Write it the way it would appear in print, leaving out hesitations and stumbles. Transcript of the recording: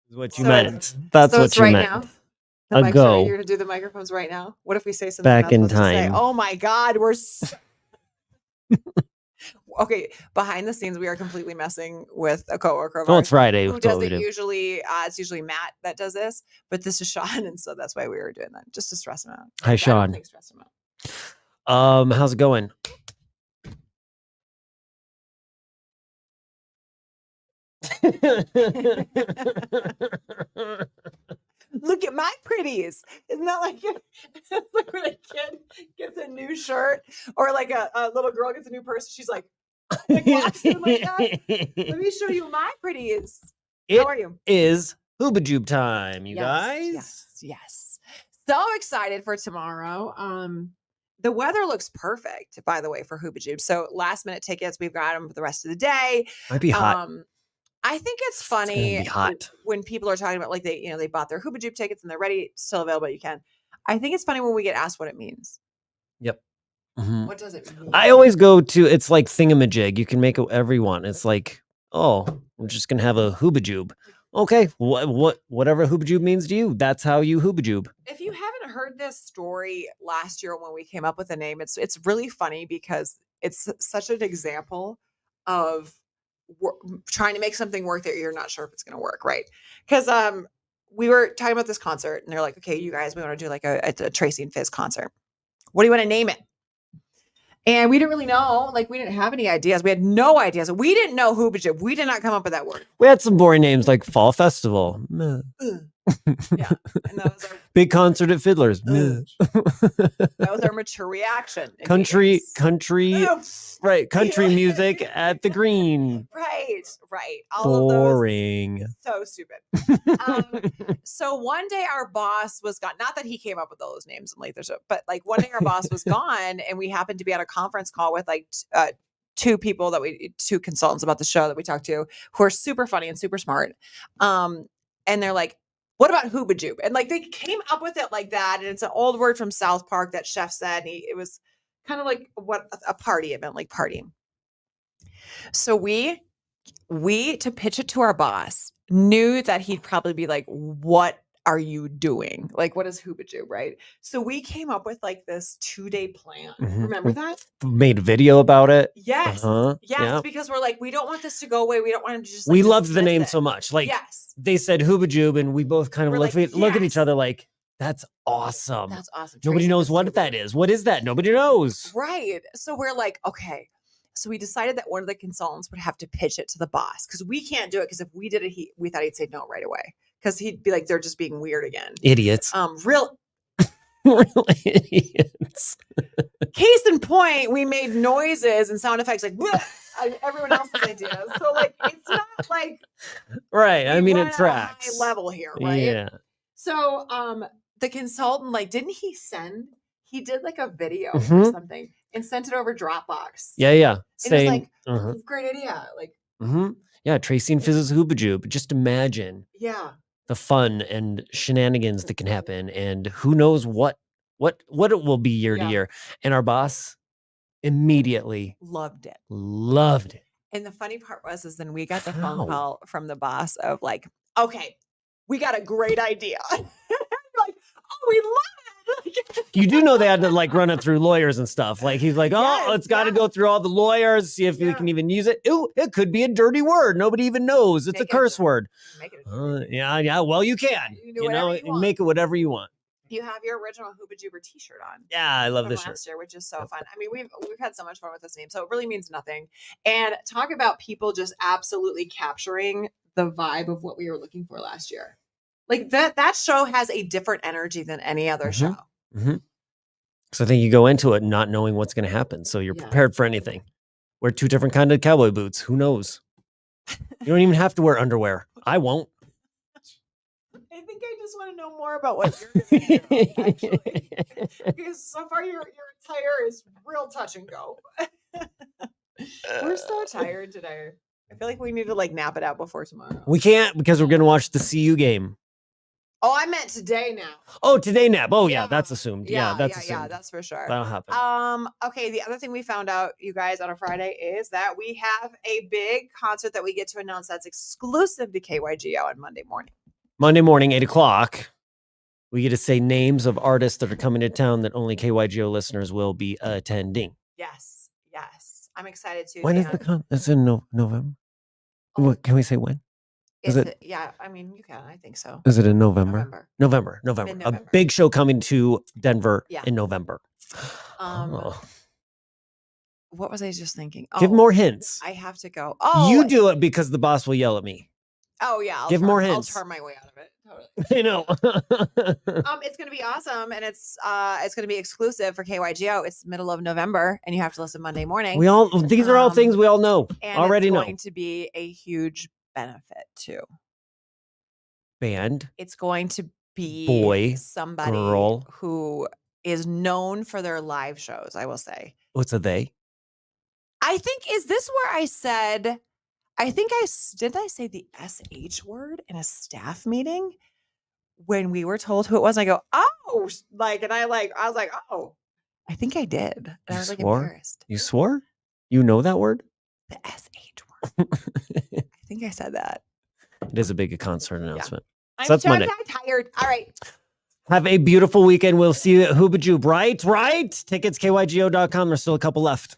Is what you meant. That's so what it's you right meant. now. A go. You're gonna do the microphones right now. What if we say something Back we're in not supposed to say? time. Oh my God, okay. Behind the scenes, we are completely messing with a coworker of Oh, ours. it's Friday. Who does it Totally do. usually? It's usually Matt that does this, but this is Sean, and so that's why we were doing that, just to stress him out. Hi, Sean. I don't think stress him out. How's it going? Look at my pretties. Isn't that like like when a kid gets a new shirt or like a little girl gets a new purse? She's like walks in like that. Let me show you my pretties. How are you? It is Hoobajube time, you guys. Yes. So excited for tomorrow. The weather looks perfect, by the way, for Hoobajube. So last minute tickets, we've got them for the rest of the day. Might be hot. I think it's funny be hot. when people are talking about like they bought their Hoobajube tickets and they're ready, still available. You can. I think it's funny when we get asked what it means. Yep. What does it mean? I always go to it's like thingamajig. You can make it whatever you want. It's like, oh, we're just gonna have a Hoobajube. Okay, whatever Hoobajube means to you, that's how you Hoobajube. If you haven't heard this story last year when we came up with a name, it's really funny because it's such an example of trying to make something work that you're not sure if it's going to work, right? Because we were talking about this concert, and they're like, "Okay, you guys, we want to do like a Tracy and Fizz concert. What do you want to name it?" And we didn't really know, like we didn't have any ideas. We had no ideas. We didn't know Hoobajib. We did not come up with that word. We had some boring names like Fall Festival. Yeah. And that was our big concert at Fiddler's. that was our mature reaction. Country music at the Green. Right. All boring. Of those, so stupid. So one day our boss was gone. Not that he came up with all those names and like there's but like one day our boss was gone and we happened to be on a conference call with like two consultants about the show that we talked to who are super funny and super smart. And they're like, what about Hoobajube? And like they came up with it like that. And it's an old word from South Park that Chef said. And it was kind of like what a party event, like partying. So we to pitch it to our boss knew that he'd probably be like, what are you doing? Like, what is Hoobajube, right? So we came up with like this 2-day plan. Mm-hmm. Remember that? Made a video about it. Yes. Yes, because we're like, we don't want this to go away. We don't want him to just. We loved the name so much. Like, they said Hoobajube, and we both kind of look at each other like, that's awesome. That's awesome. Nobody knows what that is. What is that? Nobody knows. Right. So we're like, okay. So we decided that one of the consultants would have to pitch it to the boss because we can't do it because if we did it, we thought he'd say no right away because he'd be like, they're just being weird again. Idiots. Real idiots. Case in point, we made noises and sound effects like everyone else's ideas. So like, it's not like right. I mean, it tracks. High level here, right? Yeah. So the consultant, like, didn't he send? He did like a video or something and sent it over Dropbox. Yeah. Saying, like, great idea. Like, yeah, Tracy and Fizz's Hoobajube. Just imagine. Yeah. The fun and shenanigans that can happen, and who knows what it will be year to year. And our boss immediately loved it. And the funny part is then we got the phone call from the boss of like, okay, we got a great idea. Like, oh, we love it. You do know they had to like run it through lawyers and stuff. Like he's like, it's got to go through all the lawyers, see if we can even use it. Ooh, it could be a dirty word. Nobody even knows. It's a curse word. Make it yeah. Well, you can. You know, make it whatever you want. You have your original Hoobajuber t-shirt on. Yeah, I love this shirt. Last year, which is so fun. I mean, we've had so much fun with this name, so it really means nothing. And talk about people just absolutely capturing the vibe of what we were looking for last year. Like that show has a different energy than any other show. So I think you go into it not knowing what's going to happen, so you're prepared for anything. Wear 2 different kind of cowboy boots. Who knows? You don't even have to wear underwear. I won't. I think I just want to know more about what you're going to do, actually. Because so far your attire is real touch and go. We're so tired today. I feel like we need to like nap it out before tomorrow. We can't because we're going to watch the CU game. Oh, I meant today now. Oh, today nap. Oh, yeah, that's assumed. That's assumed. Yeah, that's for sure. That'll happen. Okay, the other thing we found out, you guys, on a Friday is that we have a big concert that we get to announce that's exclusive to KYGO on Monday morning. Monday morning, 8:00. We get to say names of artists that are coming to town that only KYGO listeners will be attending. Yes. I'm excited too. When is the con? It's in November. What can we say when? Is it? Yeah, I mean, you can. I think so. Is it in November? November. A big show coming to Denver in November. What was I just thinking? Give more hints. I have to go. You do it because the boss will yell at me. Oh yeah, give more hints. I'll turn my way out of it. Totally. I know. It's gonna be awesome, and it's gonna be exclusive for KYGO. It's the middle of November, and you have to listen Monday morning. These are all things we all know. And already it's know. Going to be a huge benefit too. Band. It's going to be boy, somebody girl who is known for their live shows. I will say. What's a they? I think is this where I said. I think did I say the SH word in a staff meeting when we were told who it was? I go, oh, and I was like, oh, I think I did. And I was embarrassed. You swore? You know that word? The SH word. I think I said that. It is a big concert announcement. Yeah. So that's Monday. I'm tired. All right. Have a beautiful weekend. We'll see you at Hoobajube, right? Tickets, kygo.com. There's still a couple left.